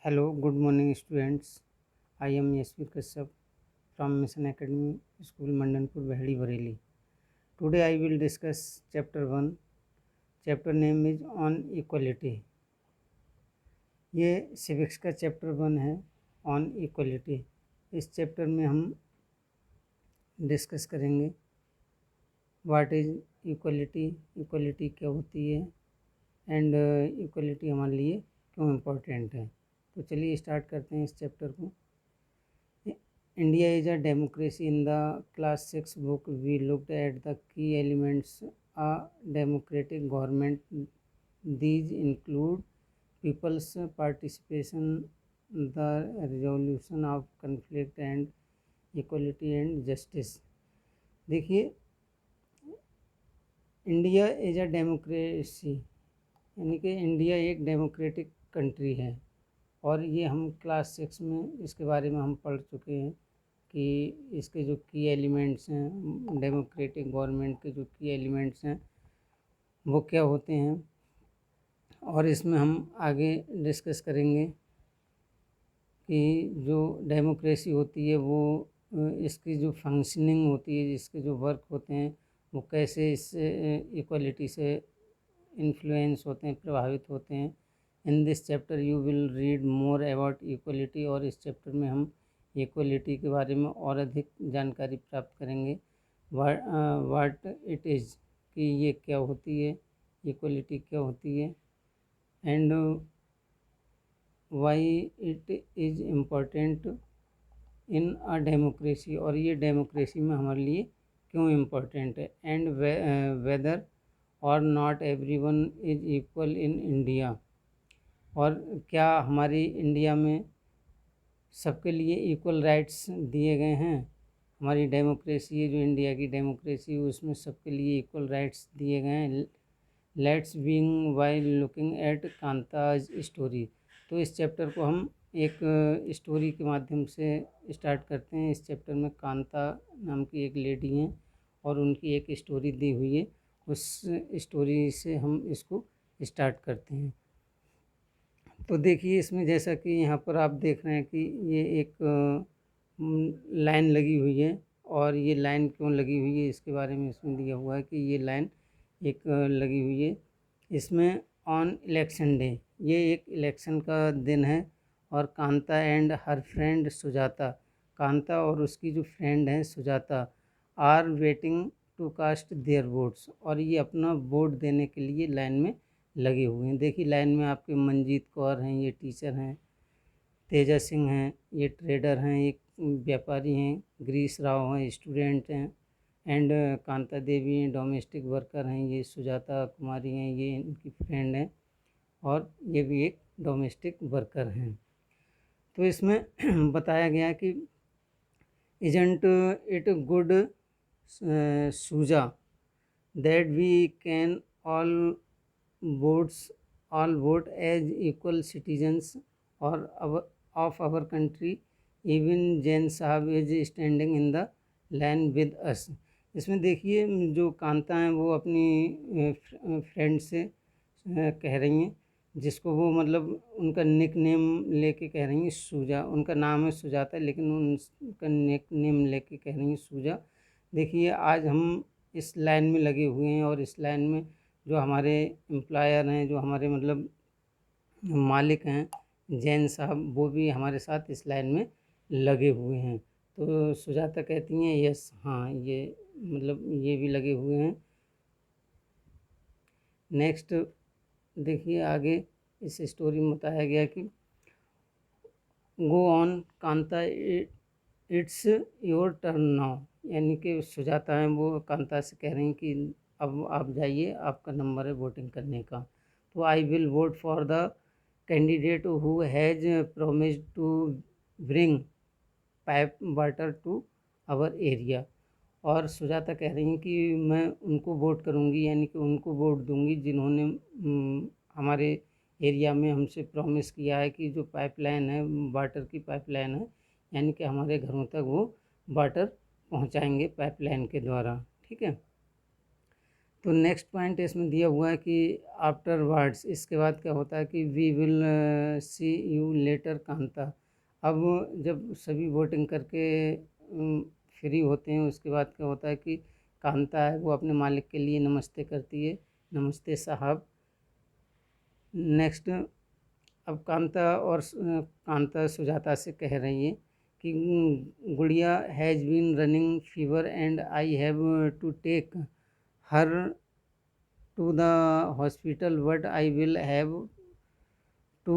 Hello, good morning, students. I am Yasvir Kashyap from Mission Academy School, Mandanpur, Bahdi, Bareilly. Today I will discuss Chapter 1. Chapter name is On Equality. ये civics का chapter 1 है, on equality. इस chapter में हम discuss करेंगे what is equality, equality क्या होती है एंड इक्वलिटी हमारे लिए क्यों इम्पोर्टेंट है. तो चलिए स्टार्ट करते हैं इस चैप्टर को. India is a democracy. In the class 6 book, we looked at the key elements a democratic government. These include people's participation, the resolution of conflict and equality and justice. देखिए, India is a democracy, यानी कि India एक democratic country है. और ये हम class 6 में इसके बारे में हम पढ़ चुके हैं कि इसके जो की एलिमेंट्स हैं, डेमोक्रेटिक गवर्नमेंट के जो की एलिमेंट्स हैं वो क्या होते हैं. और इसमें हम आगे डिस्कस करेंगे कि जो डेमोक्रेसी होती है वो इसकी जो फंक्शनिंग होती है, इसके जो वर्क होते हैं वो कैसे इस इक्वलिटी से इन्फ्लुएंस होते हैं, प्रभावित होते हैं. In this chapter you will read more about equality. और इस चैप्टर में हम इक्वलिटी के बारे में और अधिक जानकारी प्राप्त करेंगे. वाट इट इज़, कि ये क्या होती है, इक्वलिटी क्या होती है, and why it is important in a democracy. और ये डेमोक्रेसी में हमारे लिए क्यों इम्पोर्टेंट है. एंड वेदर और not everyone is equal in India. और क्या हमारी इंडिया में सबके लिए इक्वल राइट्स दिए गए हैं. हमारी डेमोक्रेसी है, जो इंडिया की डेमोक्रेसी, उसमें सबके लिए इक्वल राइट्स दिए गए हैं. Let's being while looking at Kanta's story. तो इस चैप्टर को हम एक स्टोरी के माध्यम से स्टार्ट करते हैं. इस चैप्टर में कांता नाम की एक लेडी हैं और उनकी एक स्टोरी दी हुई है. उस स्टोरी से हम इसको स्टार्ट करते हैं. तो देखिए, इसमें जैसा कि यहाँ पर आप देख रहे हैं कि ये एक लाइन लगी हुई है. और ये लाइन क्यों लगी हुई है इसके बारे में इसमें दिया हुआ है कि ये लाइन एक लगी हुई है. इसमें ऑन इलेक्शन डे, ये एक इलेक्शन का दिन है. और Kanta and her friend Sujata, Kanta और उसकी जो फ्रेंड हैं Sujata, are waiting to cast their votes. और ये अपना वोट देने के लिए लाइन में लगे हुए हैं. देखिए, लाइन में आपके मंजीत कौर हैं, ये टीचर हैं. तेजा सिंह हैं, ये ट्रेडर हैं, एक व्यापारी हैं. ग्रीस राव हैं, स्टूडेंट हैं. एंड कांता देवी हैं, डोमेस्टिक वर्कर हैं. ये सुजाता कुमारी हैं, ये इनकी फ्रेंड हैं. और ये भी एक डोमेस्टिक वर्कर हैं. तो इसमें बताया गया कि इजंट इट गुड सूजा that we can votes all vote as equal citizens or of our country. even Jain sahab is standing in the line with us. इसमें देखिए, जो कांता हैं वो अपनी फ्रेंड से कह रही हैं, जिसको वो मतलब उनका निक नेम लेके कह रही हैं सूजा. उनका नाम है सुजाता, लेकिन उनका निक नेम लेके कह रही हैं सूजा. देखिए, आज हम इस लाइन में लगे हुए हैं और इस लाइन में जो हमारे एम्प्लॉयर हैं, जो हमारे मतलब मालिक हैं जैन साहब, वो भी हमारे साथ इस लाइन में लगे हुए हैं. तो सुजाता कहती हैं यस, हाँ, ये मतलब ये भी लगे हुए हैं. नेक्स्ट देखिए, आगे इस स्टोरी में बताया गया कि go on Kanta, it's your turn now. यानी कि सुजाता हैं वो कांता से कह रही हैं कि अब आप जाइए, आपका नंबर है वोटिंग करने का. तो I will vote for the candidate who has promised to bring pipe water to our area. और सुजाता कह रही हैं कि मैं उनको वोट करूंगी, यानी कि उनको वोट दूंगी जिन्होंने हमारे एरिया में हमसे प्रॉमिस किया है कि जो पाइपलाइन है, वाटर की पाइपलाइन है, यानी कि हमारे घरों तक वो वाटर पहुंचाएंगे पाइपलाइन के द्वारा. ठीक है. तो नेक्स्ट पॉइंट इसमें दिया हुआ है कि आफ्टर वर्ड्स, इसके बाद क्या होता है कि we will see you later Kanta. अब जब सभी वोटिंग करके फ्री होते हैं, उसके बाद क्या होता है कि कांता है वो अपने मालिक के लिए नमस्ते करती है, नमस्ते साहब। नेक्स्ट, अब कांता सुजाता से कह रही है कि Gudiya has been running fever and I have to take her to the hospital, but I will have to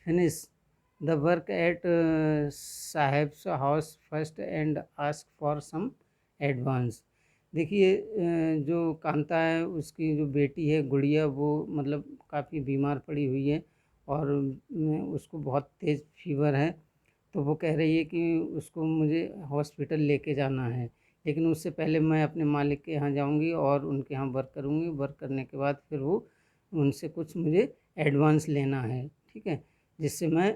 finish the work at sahib's house first and ask for some advance. देखिए, जो कांता है उसकी जो बेटी है गुड़िया, वो मतलब काफ़ी बीमार पड़ी हुई है और उसको बहुत तेज़ फीवर है। तो वो कह रही है कि उसको मुझे हॉस्पिटल लेके जाना है, लेकिन उससे पहले मैं अपने मालिक के यहाँ जाऊँगी और उनके यहाँ वर्क करूँगी। वर्क करने के बाद फिर वो उनसे कुछ मुझे एडवांस लेना है, ठीक है, जिससे मैं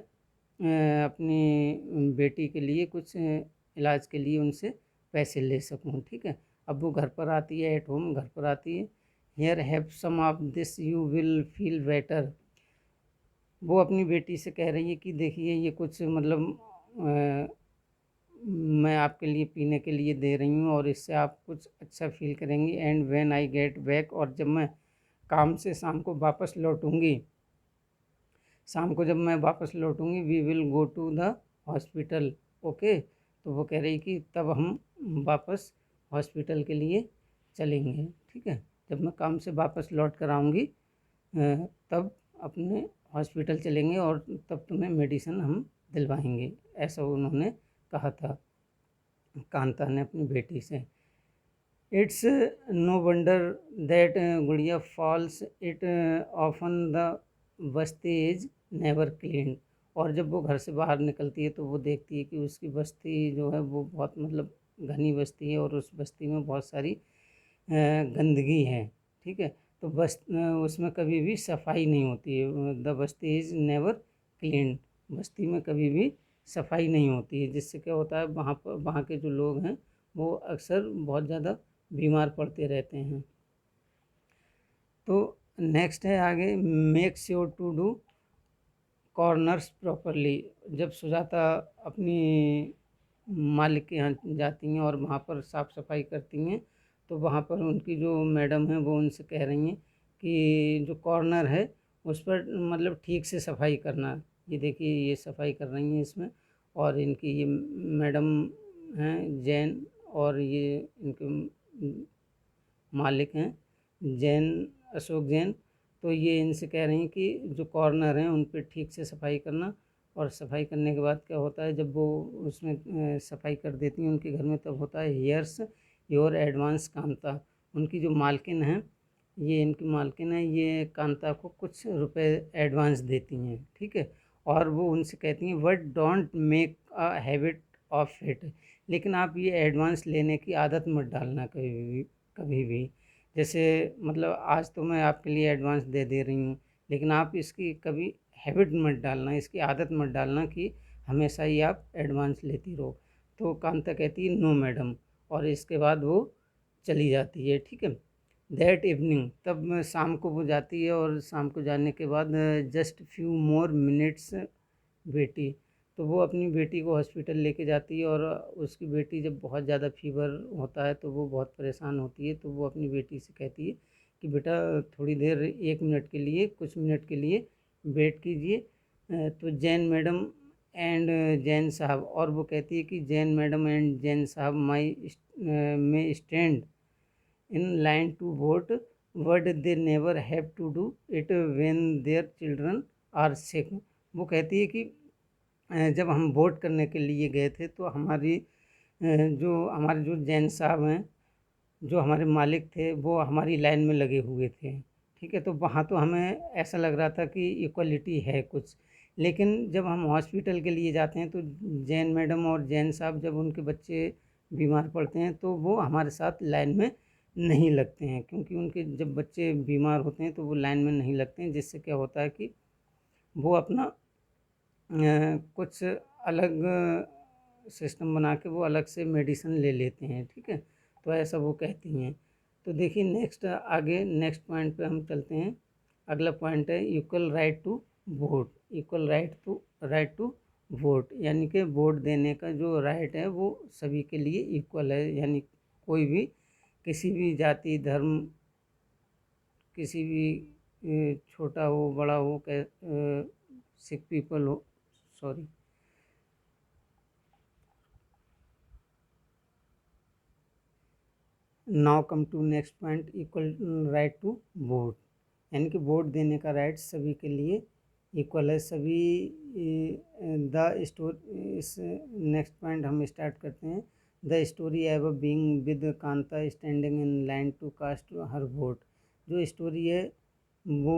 अपनी बेटी के लिए कुछ इलाज के लिए उनसे पैसे ले सकूं, ठीक है। अब वो घर पर आती है, एट होम घर पर आती है। Here have some of this you will feel better. वो अपनी बेटी से कह रही है कि देखिए ये कुछ मतलब मैं आपके लिए पीने के लिए दे रही हूँ और इससे आप कुछ अच्छा फील करेंगी। And when I get back, और जब मैं काम से शाम को वापस लौटूंगी, शाम को जब मैं वापस लौटूंगी, we will go to the hospital. Okay, तो वो कह रही कि तब हम वापस हॉस्पिटल के लिए चलेंगे, ठीक है। जब मैं काम से वापस लौट कर आऊँगी तब अपने हॉस्पिटल चलेंगे और तब तुम्हें मेडिसिन हम दिलवाएंगे, ऐसा उन्होंने कहा था कांता ने अपनी बेटी से। इट्स नो वंडर दैट गुड़िया false it often the Basti is never clean. और जब वो घर से बाहर निकलती है तो वो देखती है कि उसकी बस्ती जो है वो बहुत मतलब घनी बस्ती है और उस बस्ती में बहुत सारी गंदगी है, ठीक है। तो उसमें कभी भी सफाई नहीं होती है। The Basti is never clean, बस्ती में कभी भी सफाई नहीं होती है, जिससे क्या होता है वहाँ पर वहाँ के जो लोग हैं वो अक्सर बहुत ज़्यादा बीमार पड़ते रहते हैं। तो नेक्स्ट है आगे, make sure to do corners properly. जब सुजाता अपनी मालिक के यहाँ जाती हैं और वहाँ पर साफ़ सफाई करती हैं, तो वहाँ पर उनकी जो मैडम है वो उनसे कह रही हैं कि जो कॉर्नर है उस पर मतलब ठीक से सफाई करना। ये देखिए ये सफाई कर रही हैं इसमें, और इनकी ये मैडम हैं जैन, और ये इनके मालिक हैं जैन, अशोक जैन। तो ये इनसे कह रही हैं कि जो कॉर्नर हैं उन पर ठीक से सफाई करना। और सफाई करने के बाद क्या होता है, जब वो उसमें सफाई कर देती हैं उनके घर में, तब होता है हियर्स योर एडवांस कांता। उनकी जो मालकिन है, ये इनकी मालकिन है, ये कांता को कुछ रुपए एडवांस देती हैं, ठीक है। और वो उनसे कहती हैं but don't make a habit of it. लेकिन आप ये एडवांस लेने की आदत मत डालना कभी भी। जैसे मतलब आज तो मैं आपके लिए एडवांस दे दे रही हूँ, लेकिन आप इसकी कभी हैबिट मत डालना, इसकी आदत मत डालना कि हमेशा ही आप एडवांस लेती रहो। तो कांता कहती है नो मैडम, और इसके बाद वो चली जाती है, ठीक है। दैट इवनिंग, तब शाम को वो जाती है और शाम को जाने के बाद जस्ट फ्यू मोर मिनट्स बेटी, तो वो अपनी बेटी को हॉस्पिटल लेके जाती है। और उसकी बेटी जब बहुत ज़्यादा फीवर होता है तो वो बहुत परेशान होती है। तो वो अपनी बेटी से कहती है कि बेटा थोड़ी देर 1 मिनट के लिए, कुछ मिनट के लिए वेट कीजिए। तो जैन मैडम एंड जैन साहब, और वो कहती है कि Jain madam and Jain sahib may stand in line to vote, but they never have to do it when their children are sick. वो कहती है कि जब हम वोट करने के लिए गए थे तो हमारे जो जैन साहब हैं, जो हमारे मालिक थे, वो हमारी लाइन में लगे हुए थे, ठीक है। तो वहाँ तो हमें ऐसा लग रहा था कि इक्वलिटी है कुछ, लेकिन जब हम हॉस्पिटल के लिए जाते हैं तो जैन मैडम और जैन साहब जब उनके बच्चे बीमार पड़ते हैं तो वो हमारे साथ लाइन में नहीं लगते हैं, क्योंकि उनके जब बच्चे बीमार होते हैं तो वो लाइन में नहीं लगते हैं, जिससे क्या होता है कि वो अपना कुछ अलग सिस्टम बना के वो अलग से मेडिसिन ले लेते हैं, ठीक है। तो ऐसा वो कहती हैं। तो देखिए नेक्स्ट आगे नेक्स्ट पॉइंट पे हम चलते हैं। अगला पॉइंट है equal right to vote. Equal right to vote यानी कि वोट देने का जो राइट है वो सभी के लिए इक्वल है, यानी कोई भी किसी भी जाति धर्म किसी भी छोटा हो बड़ा हो सिख पीपल हो, sorry, now come to next point equal right to vote, यानी कि वोट देने का राइट सभी के लिए इक्वल है। सभी द स्टोरी, इस नेक्स्ट पॉइंट हम स्टार्ट करते हैं। The story ever being with Kanta standing in line to cast her vote. जो स्टोरी है वो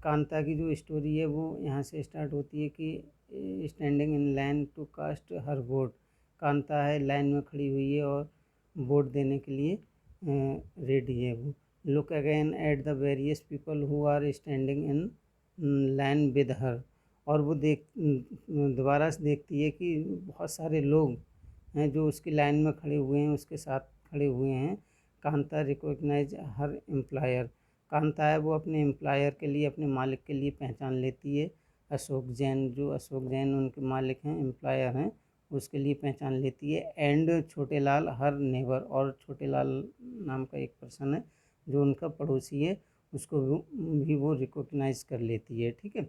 कांता की जो स्टोरी है वो यहाँ से स्टार्ट होती है कि standing in line to cast her vote. Kanta है लाइन में खड़ी हुई है और वोट देने के लिए रेडी है वो। Look again at the various people who are standing in line with her. और वो दोबारा से देखती है कि बहुत सारे लोग हैं जो उसकी लाइन में खड़े हुए हैं, उसके साथ खड़े हुए हैं। कांता रिकॉग्नाइज हर एम्प्लॉयर। कांता है वो अपने एम्प्लॉयर के लिए, अपने मालिक के लिए पहचान लेती है अशोक जैन। जो अशोक जैन उनके मालिक हैं, एम्प्लॉयर हैं, उसके लिए पहचान लेती है। एंड छोटे लाल हर नेबर। और छोटे लाल नाम का एक पर्सन है जो उनका पड़ोसी है, उसको भी वो रिकॉग्नाइज कर लेती है। ठीक है।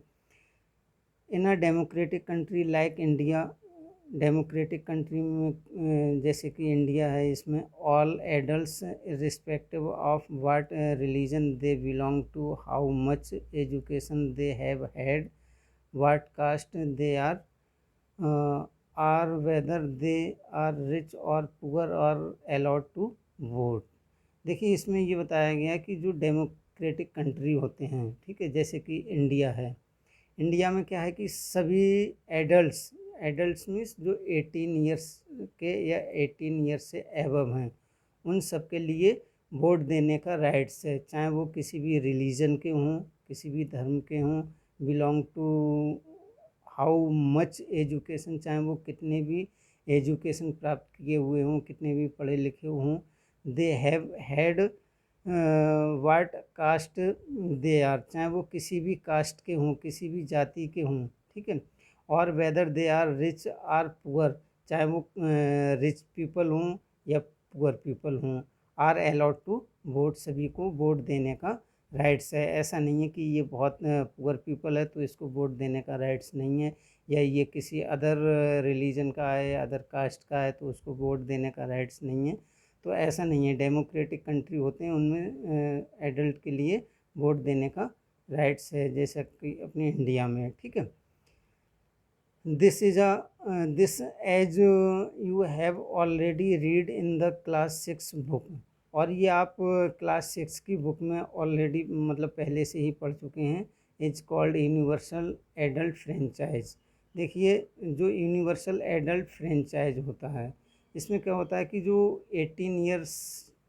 In a democratic country like India, democratic country में जैसे कि इंडिया है, इसमें all adults respective of what religion they belong to, how much education they have had, what caste they are whether they are rich or poor are allowed to vote. देखिए इसमें ये बताया गया कि जो डेमोक्रेटिक कंट्री होते हैं, ठीक है, जैसे कि इंडिया है, इंडिया में क्या है कि सभी एडल्ट्स, एडल्ट्स मीन्स जो 18 ईयर्स के या 18 ईयर्स से एबव हैं, उन सब के लिए वोट देने का राइट्स है। चाहे वो किसी भी रिलीजन के हों, किसी भी धर्म के हों, belong to how much education, चाहे वो कितने भी एजुकेशन प्राप्त किए हुए हों, कितने भी पढ़े लिखे हों, they have had what caste they are, चाहे वो किसी भी कास्ट के हों, किसी भी जाति के हों, ठीक है। और whether they are rich or poor, चाहे वो रिच पीपल हों या पुअर पीपल हों, आर अलाउड टू वोट, सभी को वोट देने का राइट्स है। ऐसा नहीं है कि ये बहुत पुअर पीपल है तो इसको वोट देने का राइट्स नहीं है, या ये किसी अदर रिलीजन का है, अदर कास्ट का है तो उसको वोट देने का राइट्स नहीं है। तो ऐसा नहीं है। डेमोक्रेटिक कंट्री होते हैं उनमें एडल्ट के लिए वोट देने का राइट्स है, जैसा कि अपने इंडिया में है। ठीक है। This is this as you have already read in the class 6 book. और ये आप क्लास 6 की बुक में ऑलरेडी मतलब पहले से ही पढ़ चुके हैं। Is called universal adult franchise. देखिए जो यूनिवर्सल एडल्ट फ्रेंचाइज होता है, इसमें क्या होता है कि जो 18 ईयर्स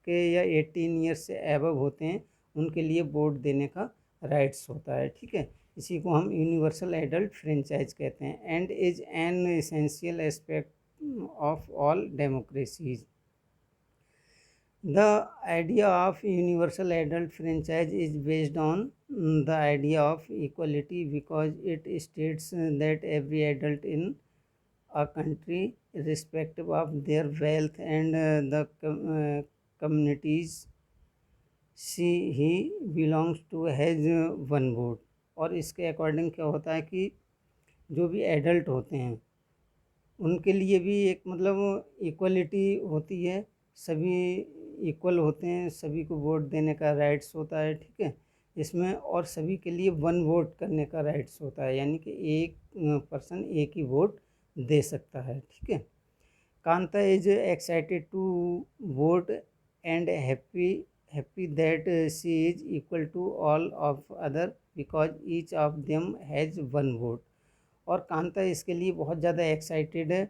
के या 18 ईयर्स से एबव होते हैं उनके लिए वोट देने का राइट्स होता है। ठीक है। इसी को हम यूनिवर्सल एडल्ट फ्रेंचाइज कहते हैं। And is an essential aspect of all democracies. The idea of universal adult franchise is based on the idea of equality, because it states that every adult in a country, irrespective of their wealth and the communities he belongs to, has one vote। और इसके according क्या होता है कि जो भी adult होते हैं उनके लिए भी एक मतलब इक्वलिटी होती है, सभी इक्वल होते हैं, सभी को वोट देने का राइट्स होता है। ठीक है। इसमें और सभी के लिए वन वोट करने का राइट्स होता है, यानी कि एक पर्सन एक ही वोट दे सकता है। ठीक है। Kanta is excited to vote and happy that she is equal to all of other because each of them has one vote. और कांता इसके लिए बहुत ज़्यादा एक्साइटेड है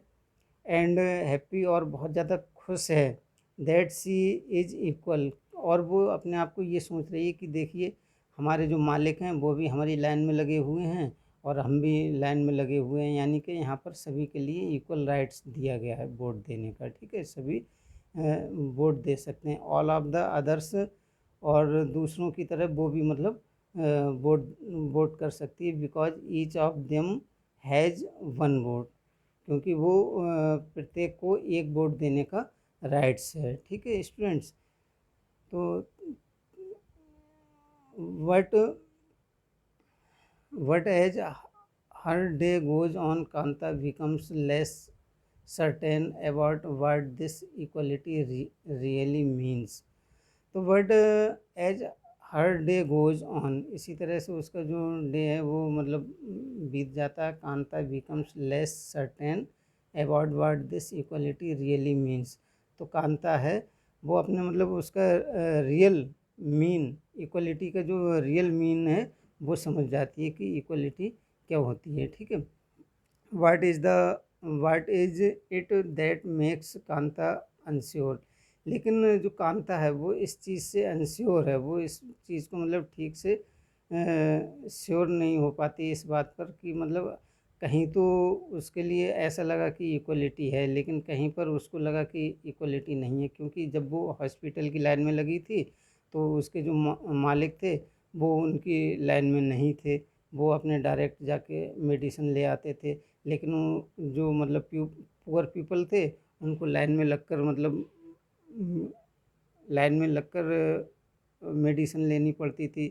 एंड हैप्पी और बहुत ज़्यादा खुश है दैट शी इज़ इक्वल। और वो अपने आप को ये सोच रही है कि देखिए हमारे जो मालिक हैं वो भी हमारी लाइन में लगे हुए हैं और हम भी लाइन में लगे हुए हैं, यानी कि यहाँ पर सभी के लिए इक्वल राइट्स दिया गया है वोट देने का। ठीक है। सभी वोट दे सकते हैं। ऑल ऑफ द अदर्स, और दूसरों की तरह वो भी मतलब वोट वोट कर सकती है, because each of them has one vote, क्योंकि वो प्रत्येक को एक वोट देने का राइट्स है। ठीक है स्टूडेंट्स, तो what as her day goes on, Kanta becomes less certain about what this equality really means. तो but as her day goes on, इसी तरह से उसका जो डे है वो मतलब बीत जाता है। Kanta becomes less certain about what this equality really means, तो कांता है वो अपने मतलब उसका रियल मीन, इक्वलिटी का जो रियल मीन है वो समझ जाती है कि इक्वलिटी क्या होती है। ठीक है, what is the what is it that makes Kanta unsure, लेकिन जो कांता है वो इस चीज़ से अनश्योर है, वो इस चीज़ को मतलब ठीक से श्योर नहीं हो पाती इस बात पर कि मतलब कहीं तो उसके लिए ऐसा लगा कि इक्वलिटी है, लेकिन कहीं पर उसको लगा कि इक्वलिटी नहीं है, क्योंकि जब वो हॉस्पिटल की लाइन में लगी थी तो उसके जो मालिक थे वो उनकी लाइन में नहीं थे, वो अपने डायरेक्ट जाके मेडिसिन ले आते थे। लेकिन वो जो मतलब पुअर पीपल थे उनको लाइन में लगकर मतलब लाइन में लगकर मेडिसिन लेनी पड़ती थी।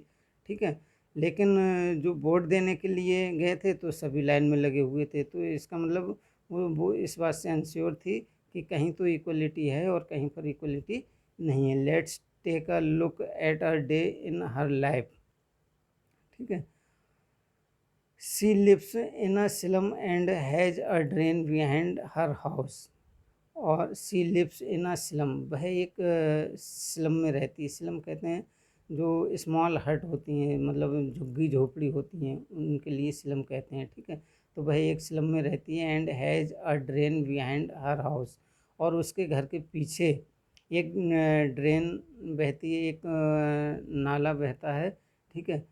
ठीक है, लेकिन जो वोट देने के लिए गए थे तो सभी लाइन में लगे हुए थे, तो इसका मतलब वो इस बात से अनश्योर थी कि कहीं तो इक्वलिटी है और कहीं पर इक्वलिटी नहीं है। Let's take a look at a day in her life. ठीक है, she lives in a slum and has a drain behind her house, और she lives in a slum, वह एक स्लम में रहती है। स्लम कहते हैं जो स्मॉल हट होती हैं, मतलब झुग्गी झोपड़ी होती हैं, उनके लिए स्लम कहते हैं। ठीक है, तो वह एक स्लम में रहती है। And has a drain behind her house, और उसके घर के पीछे एक ड्रेन बहती है, एक नाला बहता है। ठीक है,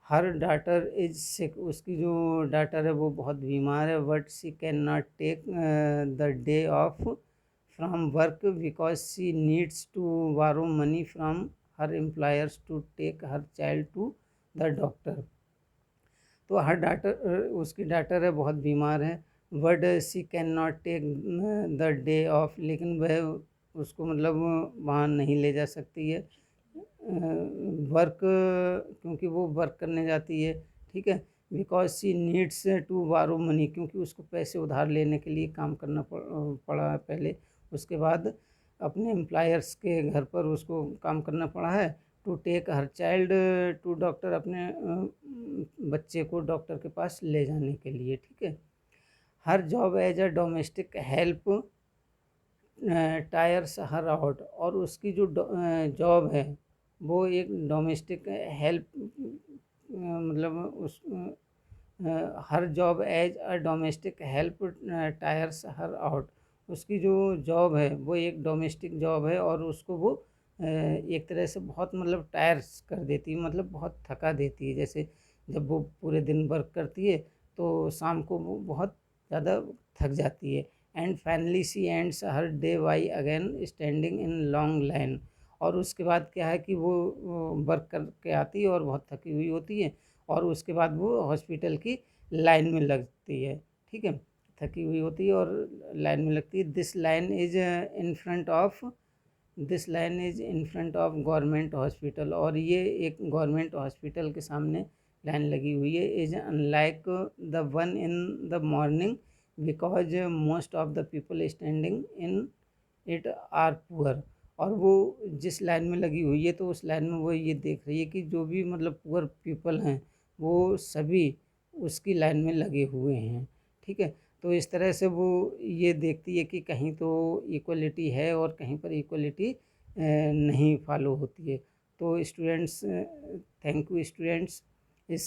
हर डाटर इज सिक, उसकी जो डाटर है वो बहुत बीमार है। But she can not take the day off from work because she needs to borrow money from her employers to take her child to the doctor. तो हर डाटर उसकी daughter है बहुत बीमार है। But she can not take the day off, लेकिन वह उसको मतलब वहाँ नहीं ले जा सकती है वर्क, क्योंकि वो वर्क करने जाती है। ठीक है, because she needs to borrow money, क्योंकि उसको पैसे उधार लेने के लिए काम करना पड़ा है पहले, उसके बाद अपने एम्प्लॉयर्स के घर पर उसको काम करना पड़ा है। To take her child to doctor, अपने बच्चे को डॉक्टर के पास ले जाने के लिए। ठीक है, her job as a domestic help tires her out, और उसकी जो जॉब है वो एक डोमेस्टिक हेल्प मतलब उस her job as a domestic help tires her out, उसकी जो जॉब है वो एक डोमेस्टिक जॉब है और उसको वो एक तरह से बहुत मतलब टायर्स कर देती है, मतलब बहुत थका देती है। जैसे जब वो पूरे दिन वर्क करती है तो शाम को वो बहुत ज़्यादा थक जाती है। And finally she ends her day by again standing in long line, और उसके बाद क्या है कि वो वर्क करके आती है और बहुत थकी हुई होती है, और उसके बाद वो हॉस्पिटल की लाइन में लगती है। ठीक है, थकी हुई होती है और लाइन में लगती है। This line is in front of government hospital, और ये एक गवर्नमेंट हॉस्पिटल के सामने लाइन लगी हुई है। Is unlike the one in the morning because most of the people standing in it are poor, और वो जिस लाइन में लगी हुई है तो उस लाइन में वो ये देख रही है कि जो भी मतलब पुअर पीपल हैं वो सभी उसकी लाइन में लगे हुए हैं। ठीक है, तो इस तरह से वो ये देखती है कि कहीं तो इक्वलिटी है और कहीं पर इक्वलिटी नहीं फॉलो होती है। तो स्टूडेंट्स, थैंक यू स्टूडेंट्स।